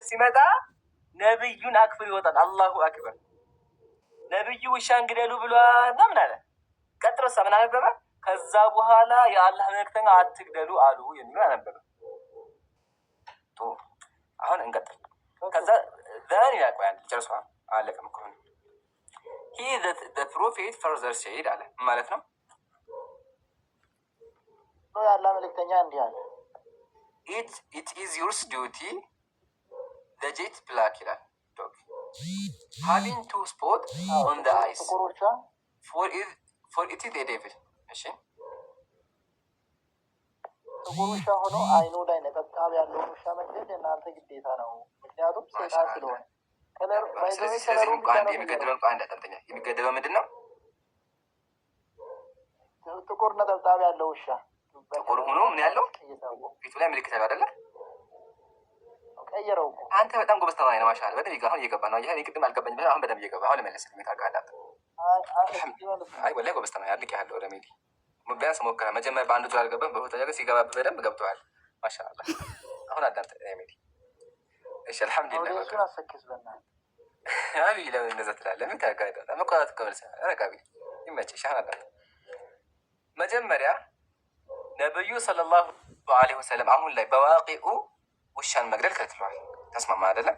ሲመጣ ነብዩን አክብር ይወጣል። አላሁ አክበር። ነብዩ ውሻን ግደሉ ብሏል ምን አለ? ቀጥሎሳ ምን አነበበ? ከዛ በኋላ የአላህ መልእክተኛ አትግደሉ አሉ የሚለው አነበበ። አሁን እንቀጥል። ከዛ ዘን ይላል ጨርሷ አለቀም እኮ he the prophet further said አለ ማለት ነው። የአላህ መልእክተኛ እንዲህ አለ it is your duty the jet black ይላል dog having two spot on the eyes for it is a devil እሺ ጥቁር ውሻ ሆኖ አይኑ ላይ ነጠብጣብ ያለውን ውሻ መግደል የእናንተ ግዴታ ነው። ምክንያቱም ሰይጣን ስለሆነ የሚገደለው ምንድን ነው? ጥቁር ነጠብጣብ ያለው ውሻ ጥቁር ሆኖ ምን ያለው ፊቱ ላይ ምልክት ያለው አይደለ? ቀየረው። አንተ በጣም ጎበዝ ተማሪ ነው። ማሻአላ በደንብ አሁን እየገባ ነው። ይሄ ቅድም አልገባኝም። አሁን በደንብ እየገባ አሁን ለመለስልኝ ታውቃለህ። አይ ወላሂ ጎበዝ ተማሪ አድርቅ ያለው ወደ ሜዲ ቢያንስ ሞከረ። መጀመሪያ በአንዱ ዙር አልገባም፣ በሁለተኛ ግን ሲገባ በደንብ ገብተዋል። ማሻአላ አሁን አዳምጥ ሜዲ። እሺ አልሐምዱሊላህ አቢ ለምን እንደዛ ትላለህ? ምን ታውቃለህ? መቆጣት ከመልሰ ረጋቢ ይመችሽ። አሁን መጀመሪያ ነብዩ ሰለላሁ ዐለይሂ ወሰለም አሁን ላይ በዋቂኡ ውሻን መግደል ከልክለዋል። ተስማማ አይደለም?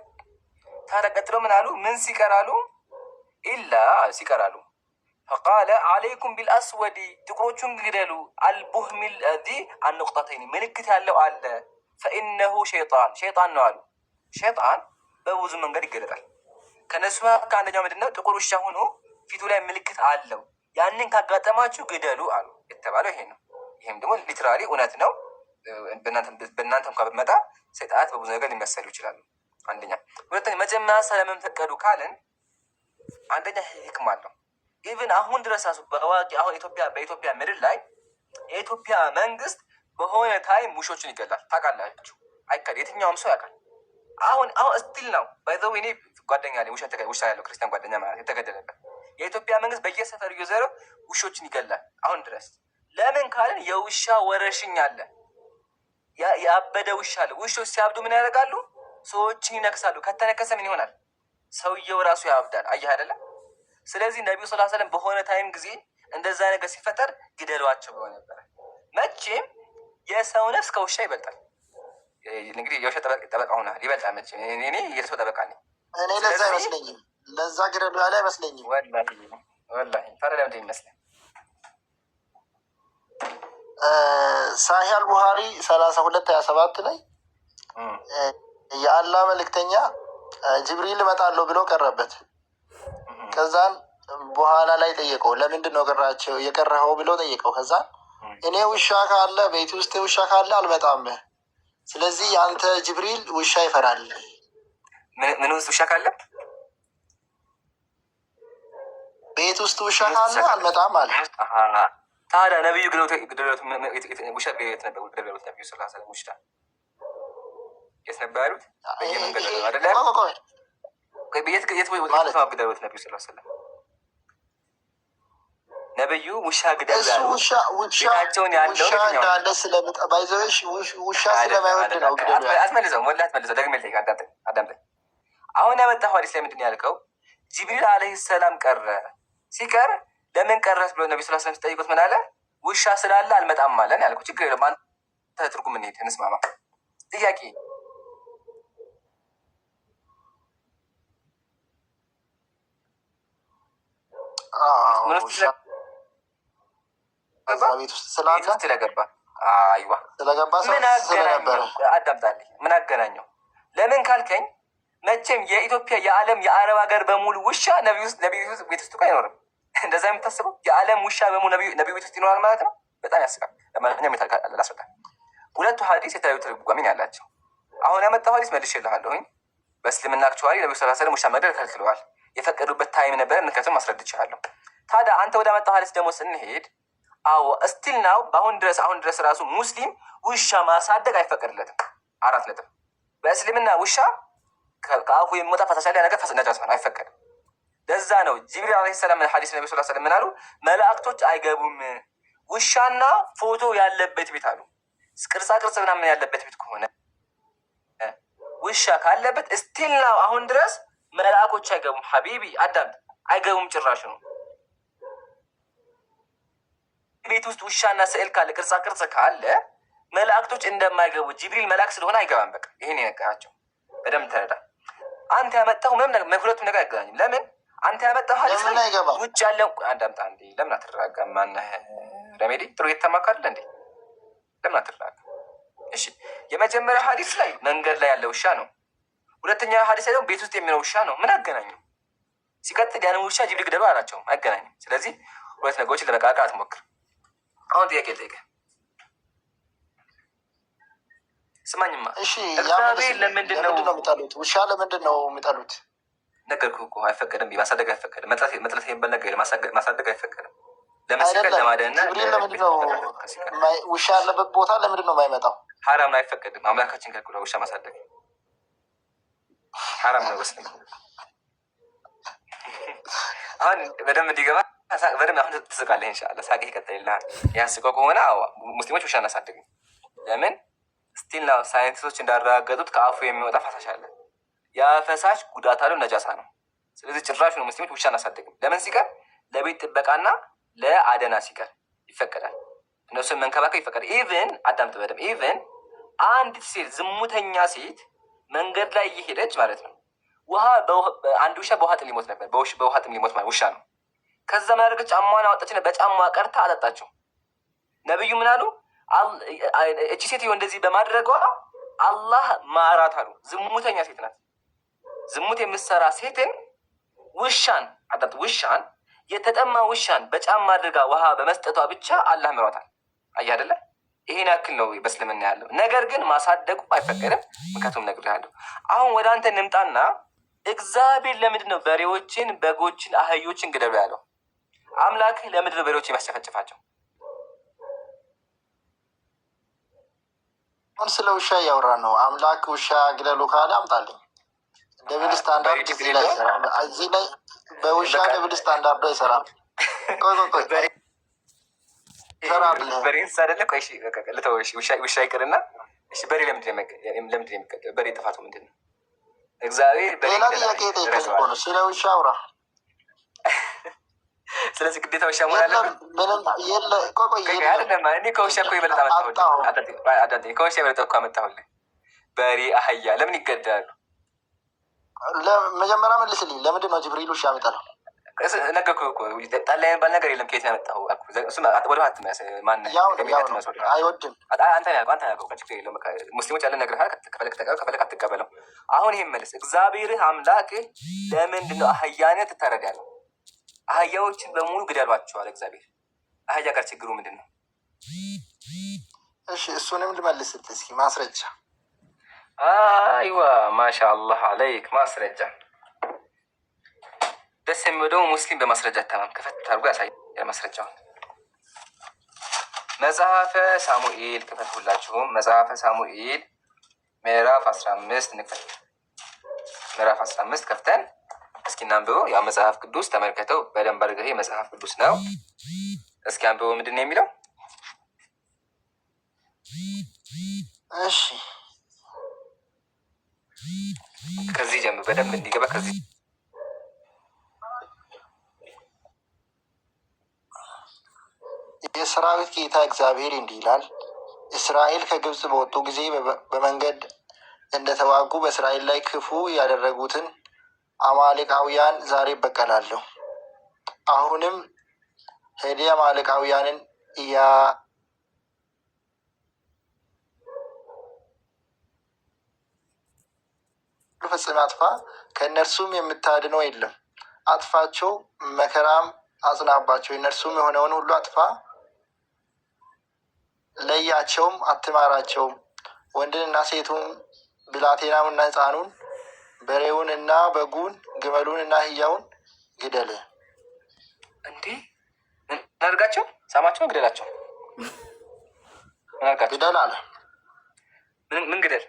ታዲያ ቀጥሎ ምን አሉ? ምን ሲቀራሉ? ኢላ ሲቀራሉ ፈቃለ አለይኩም ቢልአስወዲ ጥቁሮቹን ግደሉ፣ አልቡህሚል ዚ አንቁጣተይኒ ምልክት ያለው አለ፣ ፈኢነሁ ሸይጣን ነው አሉ። ሸይጣን በብዙ መንገድ ይገለጣል። ከነሱ ከአንደኛው ምንድን ነው? ጥቁር ውሻ ሆኖ ፊቱ ላይ ምልክት አለው። ያንን ካጋጠማችሁ ግደሉ አሉ። የተባለው ይሄ ነው። ይህም ደግሞ ሊትራሊ እውነት ነው። በእናንተ እንኳ ብመጣ ሰይጣናት በብዙ ነገር ሊመሰሉ ይችላሉ። አንደኛ። ሁለተኛ መጀመሪያ ስለምን ፈቀዱ ካልን አንደኛ ህክም አለው። ኢቭን አሁን ድረስ በዋቂ አሁን በኢትዮጵያ ምድር ላይ የኢትዮጵያ መንግስት በሆነ ታይም ውሾችን ይገላል። ታውቃላችሁ? አይካድ የትኛውም ሰው ያውቃል። አሁን ስቲል ነው ባይዘው እኔ ጓደኛ ላይ ውሻ ያለው ክርስቲያን ጓደኛ ማለት የተገደለበት የኢትዮጵያ መንግስት በየሰፈሩ እየዘረ ውሾችን ይገላል አሁን ድረስ። ለምን ካልን የውሻ ወረርሽኝ አለ። ያበደ ውሻ አለ። ውሾች ሲያብዱ ምን ያደርጋሉ? ሰዎችን ይነክሳሉ። ከተነከሰ ምን ይሆናል? ሰውየው ራሱ ያብዳል። አየህ አይደለ? ስለዚህ ነቢዩ ሰለላሁ ዐለይሂ ወሰለም በሆነ ታይም ጊዜ እንደዛ ነገር ሲፈጠር ግደሏቸው ብለው ነበረ። መቼም የሰው ነፍስ ከውሻ ይበልጣል። እንግዲህ የውሻ ጠበቃ ሆናል ይበልጣል። መቼም እኔ የሰው ጠበቃ ነኝ። እኔ ለዛ አይመስለኝም፣ ለዛ ግደሉ ያለ አይመስለኝም። ወላሂ ታዲያ ለምንድን ይመስለኝ? ሳሂህ አልቡኻሪ 32:27 ላይ የአላህ መልእክተኛ ጅብሪል እመጣለሁ ብሎ ቀረበት። ከዛን በኋላ ላይ ጠየቀው፣ ለምንድን ነው የቀረኸው ብሎ ጠየቀው። ከዛን እኔ ውሻ ካለ ቤት ውስጥ ውሻ ካለ አልመጣም፣ ስለዚህ የአንተ ጅብሪል ውሻ ይፈራል። ምን ውስጥ ውሻ ካለ? ቤት ውስጥ ውሻ ካለ አልመጣም አለ። ታዲያ ነብዩ ግደሉት ውሻ ቤት ነበር ግደሉት ነብዩ ሰለላሁ ዐለይሂ ወሰለም ውሻ የት ነበር ያሉት? በየመንገዱ አይደለ? የት ማለት ነው ግደሉት ነብዩ ሰለላሁ ዐለይሂ ወሰለም ነብዩ ውሻ ግደሉ ያሉ ውሻቸውን ያለው እንዳለ ስለምጠባይዘሽ ውሻ ስለማይወድ ነው ግደሉ። አትመልሰው ወላሂ አትመልሰው። ደግሜ ልጠይቅ፣ አዳምጠኝ። አሁን ያመጣው ሐዲስ ላይ ምንድን ነው ያልከው? ጅብሪል አለይሂ ሰላም ቀረ። ሲቀር ለምን ቀረስ ብሎ ነብዩ ሰለላሁ ዐለይሂ ወሰለም ሲጠይቁት ምን አለ? ውሻ ስላለ አልመጣም አለን ያልከው። ችግር የለም አንተ ትርጉም እንሂድ እንስማማ። ጥያቄ ቤት ውስጥ ስለገባ አይዋ ስለነበረ አዳምጣልኝ። ምን አገናኘው? ለምን ካልከኝ መቼም የኢትዮጵያ የዓለም የአረብ ሀገር በሙሉ ውሻ ነብዩ ቤት ውስጥ አይኖርም። እንደዛ የምታስበው የዓለም ውሻ በሙሉ ነብዩ ቤት ውስጥ ይኖራል ማለት ነው። በጣም ያስቃል። ለማንኛውም ላስረዳ። ሁለቱ ሀዲስ የተለያዩ ትርጓሜ ያላቸው። አሁን ያመጣው ሀዲስ መልሼልሃለሁኝ። በእስልምና አክቹዋሊ ነብዩ ሰለላሁ ዐለይሂ ወሰለም ውሻ መግደል ከልክለዋል። የፈቀዱበት ታይም ነበረ። ምክንያቱም አስረድቼሃለሁ። ታዲያ አንተ ወደ አመጣው ሀዲስ ደግሞ ስንሄድ አዎ እስቲል ናው አሁን ድረስ ራሱ ሙስሊም ውሻ ማሳደግ አይፈቀድለትም። 4 ነጥብ። በእስልምና ውሻ ከአፉ የሚወጣ ፈሳሽ ያለ ነገር ነጃሳ ነው፣ አይፈቀድም። ለዛ ነው ጅብሪል አለይሂ ሰላም ሐዲስ ነብዩ ሰለላሁ ዐለይሂ ወሰለም ምን አሉ? መላእክቶች አይገቡም ውሻና ፎቶ ያለበት ቤት አሉ። ቅርጻ ቅርጽ ምናምን ያለበት ቤት ከሆነ ውሻ ካለበት እስቲል ነው አሁን ድረስ መልአኮች አይገቡም። ሀቢቢ አዳምጥ፣ አይገቡም ጭራሽ ነው። ቤት ውስጥ ውሻና ስዕል ካለ ቅርጻ ቅርጽ ካለ መላእክቶች እንደማይገቡ ጅብሪል መልአክ ስለሆነ አይገባም። በቃ ይሄን የነገራቸው በደንብ ተረዳ። አንተ ያመጣው ምንም ሁለቱም ነገር አይገናኝም። ለምን አንተ ያመጣው ሀዲስ ላይ ውጭ ያለው አዳምጣ እንዴ። ለምን አትረጋጋም? ማነህ ረሜዲ ጥሩ የተማካለ እንዴ? ለምን አትረጋጋም? እሺ የመጀመሪያ ሀዲስ ላይ መንገድ ላይ ያለ ውሻ ነው። ሁለተኛ ሀዲስ ላይ ደግሞ ቤት ውስጥ የሚኖር ውሻ ነው። ምን አገናኘው? ሲቀጥል ያንን ውሻ ጅብሪል ግደሉ አላቸውም። አይገናኝም። ስለዚህ ሁለት ነገሮችን ለመቃቃ አትሞክር። አሁን ጥያቄ ልጠይቅህ። ስማኝማ፣ እግዚአብሔር ለምንድን ነው የሚጠሉት? ውሻ ለምንድን ነው የሚጠሉት? ነገርኩህ እኮ አይፈቀድም። ማሳደግ አይፈቀድም። መጥላት የሚባል ነገር ማሳደግ አይፈቀድም። ለመስቀል ለማደንና ለምንድን ነው ውሻ ያለበት ቦታ ለምንድን ነው የማይመጣው? ሐራም ነው፣ አይፈቀድም። አምላካችን ከልክሏል። ውሻ ማሳደግ ሐራም ነው። በስመ አሁን በደንብ እንዲገባ በደንብ አሁን ትስቃለህ። ኢንሻአላህ ሳቂ ይቀጥልልሃል። ያስቀው ከሆነ ሙስሊሞች ውሻ እናሳድግም። ለምን ስቲል ነው ሳይንቲስቶች እንዳረጋገጡት ከአፉ የሚወጣ ፈሳሽ አለ። ያ ፈሳሽ ጉዳት አለው፣ ነጃሳ ነው። ስለዚህ ጭራሽ ነው ሙስሊሞች ውሻ እናሳድግም። ለምን ሲቀር ለቤት ጥበቃና ለአደና ሲቀር ይፈቀዳል። እነሱን መንከባከብ ይፈቀዳል። ኢቭን አዳምጥ በደምብ ኢቭን አንዲት ሴት ዝሙተኛ ሴት መንገድ ላይ እየሄደች ማለት ነው አንድ ውሻ በውሃ ጥም ሊሞት ነበር። በውሃ ጥም ሊሞት ማለት ውሻ ነው። ከዛ ምን አደረገች? ጫሟን አወጣችና በጫሟ ቀርታ አጠጣችው። ነብዩ ምን አሉ? እቺ ሴትዮ እንደዚህ በማድረጓ አላህ ማራት አሉ። ዝሙተኛ ሴት ናት። ዝሙት የምትሰራ ሴትን ውሻን የተጠማ ውሻን በጫማ አድርጋ ውሃ በመስጠቷ ብቻ አላህ ምሯታል። አየህ አይደለ? ይሄን ያክል ነው በእስልምና ያለው ነገር። ግን ማሳደጉ አይፈቀድም። ምክንያቱም ነግሬሃለሁ። አሁን ወደ አንተ እንምጣና እግዚአብሔር ለምንድን ነው በሬዎችን፣ በጎችን፣ አህዮችን ግደሉ ያለው? አምላክ ለምንድን ነው በሬዎች የሚያስጨፈጭፋቸው? አሁን ስለ ውሻ እያወራን ነው። አምላክ ውሻ ግደሉ ካለ አምጣልኝ። ደብል ስታንዳርድ እዚህ ላይ በውሻ ደብል ስታንዳርድ አይሰራም። ቆይ በሬ እንስሳ አይደለ? ቆይ ልተወው። ውሻ ይቅርና በሬ ለምንድን ነው የሚቀደው? በሬ ጥፋቱ ምንድን ነው? እግዚአብሔር ሌላ ጥያቄ ጠይቀህ ነው። ስለ ውሻ አውራ። ስለዚህ ግዴታ ውሻ መሆን አለበት? እኔ ከውሻ እኮ የበለጠ አመጣሁልህ። ከውሻ የበለጠ እኮ አመጣሁልህ። በሬ አህያ ለምን ይገደላሉ? መጀመሪያ መልስልኝ። ለምንድን ነው ጅብሪል ውሻ የሚጠላው? ነገርኩህ እኮ ጠላ የሚባል ነገር የለም። ከየት ነው ያመጣኸው? ወደ ሀት አይወድም። አንተ ያልከው ችግር የለውም። ሙስሊሞች ያለን ነግሬሃል። ከፈለክ ተቀበል፣ ከፈለክ አትቀበለው። አሁን ይሄን መልስ። እግዚአብሔርህ አምላክህ ለምንድን ነው አህያን ትታረዳለህ? አህያዎችን በሙሉ ግደሏቸዋል እግዚአብሔር። አህያ ጋር ችግሩ ምንድን ነው? እሺ እሱንም ልመልስልህ እስኪ ማስረጃ። አይዋ ማሻአላህ አለይክ ማስረጃ። ደስ የሚወደው ሙስሊም በማስረጃ ተማም ከፈት አድርጎ ያሳያል ማስረጃውን። መጽሐፈ ሳሙኤል ክፈት። ሁላችሁም መጽሐፈ ሳሙኤል ምዕራፍ 15 እንክፈት። ምዕራፍ 15 ከፍተን እስኪ እናንብበው። ያው መጽሐፍ ቅዱስ ተመልከተው በደንብ አድርገህ መጽሐፍ ቅዱስ ነው። እስኪ አንብበው። ምንድን ነው የሚለው? እሺ ከዚህ ጀምር በደንብ እንዲገባ። ከዚህ የሰራዊት ጌታ እግዚአብሔር እንዲህ ይላል፣ እስራኤል ከግብፅ በወጡ ጊዜ በመንገድ እንደተዋጉ በእስራኤል ላይ ክፉ ያደረጉትን አማሌቃውያን ዛሬ እበቀላለሁ። አሁንም ሄደ አማሌቃውያንን ፈጽሜ አጥፋ፣ ከእነርሱም የምታድነው የለም። አጥፋቸው፣ መከራም አጽናባቸው። የእነርሱም የሆነውን ሁሉ አጥፋ፣ ለያቸውም፣ አትማራቸውም። ወንድንና ሴቱን፣ ብላቴናውንና ሕፃኑን፣ በሬውን እና በጉን፣ ግመሉን እና አህያውን ግደል። እንዲህ እናድርጋቸው። ሳማቸው፣ ግደላቸው። ግደል አለ። ምን ግደል?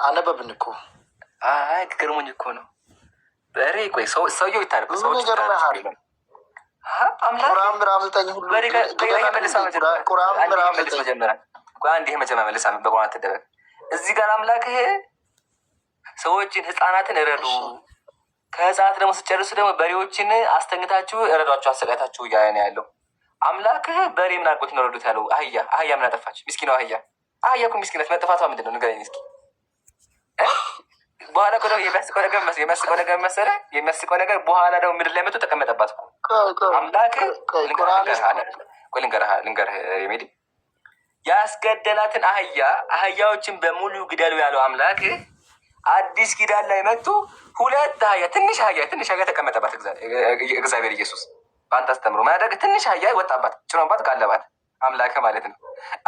አነበብን እኮ። አይ ገርሞኝ እኮ ነው። በሬ ቆይ ሰውየው ይታረቅ። ሰው ይገርምሃል። ቁርአን ምዕራፍ 9 ሁሉ ቁርአን ምዕራፍ 9 መጀመሪያ አንድ ይሄ መጀመሪያ መልሳ በቁርአን ተደረገ እዚህ ጋር አምላክህ ሰዎችን ህፃናትን እረዱ፣ ከህፃናት ደግሞ ስጨርሱ ደግሞ በሬዎችን አስተኝታችሁ እረዷቸው፣ አሰቃይታችሁ እያለ ነው ያለው። አምላክህ በሬ ምን አድርጎት ነው ረዱት ያለው? አህያ ምን አጠፋች? ምስኪኗ አህያ እኮ ምስኪነት መጥፋቷ ምንድን ነው ንገረኝ እስኪ። በኋላ እኮ ደግሞ የሚያስቀው ነገር በኋላ ደግሞ ምድር ላይ መጥቶ ተቀመጠባት እኮ አምላክህ። ልንገርህ ሜዲ ያስገደላትን አህያዎችን በሙሉ ግደሉ ያለው አምላክህ አዲስ ኪዳን ላይ መጡ። ሁለት አህያ ትንሽ አህያ ተቀመጠባት እግዚአብሔር ኢየሱስ በአንተ አስተምሮ ማያደርግ ትንሽ አህያ ወጣባት፣ ጭኖባት ጋለባት አምላክህ ማለት ነው።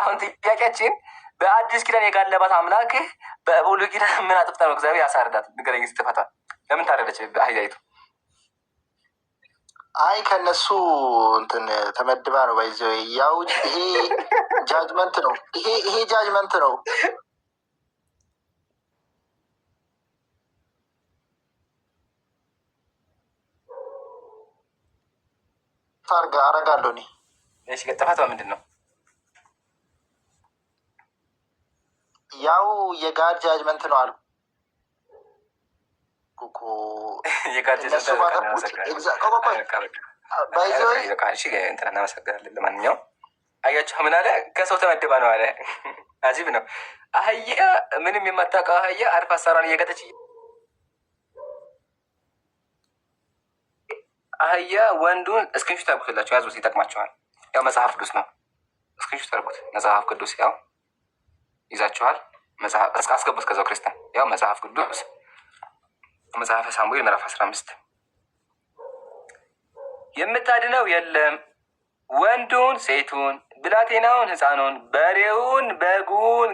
አሁን ጥያቄያችን በአዲስ ኪዳን የጋለባት አምላክህ በብሉይ ኪዳን ምን አጥፍታ ነው እግዚአብሔር ያሳርዳት? ንገረኝ ስትፈታ ለምን ታረደች አህያይቱ? አይ ከነሱ እንትን ተመድባ ነው ባይዘው። ያው ይሄ ጃጅመንት ነው። ይሄ ጃጅመንት ነው። ታርጋ አረጋለሁ እኔ። እሺ ጥፋቷ ምንድን ነው? ያው የጋድ ጃጅመንት ነው አሉ እኮ እናመሰግናለን። ለማንኛውም አያችሁ ምን አለ? ከሰው ተመድባ ነው አለ። አጂብ ነው። አህያ ምንም የማታውቀው አህያ አርፋ አሳሯን እየገጠች አህያ ወንዱን እስክሪንሾት አድርጉትላቸው፣ ያዙት፣ ይጠቅማቸዋል። ያው መጽሐፍ ቅዱስ ነው። እስክሪንሾት አድርጉት። መጽሐፍ ቅዱስ ያው ይዛችኋል። መጽሐፍ አስገቡት። ከዛው ክርስቲያን ያው መጽሐፍ ቅዱስ መጽሐፈ ሳሙኤል ምዕራፍ 15 የምታድነው የለም፣ ወንዱን ሴቱን፣ ብላቴናውን ሕፃኑን፣ በሬውን፣ በጉን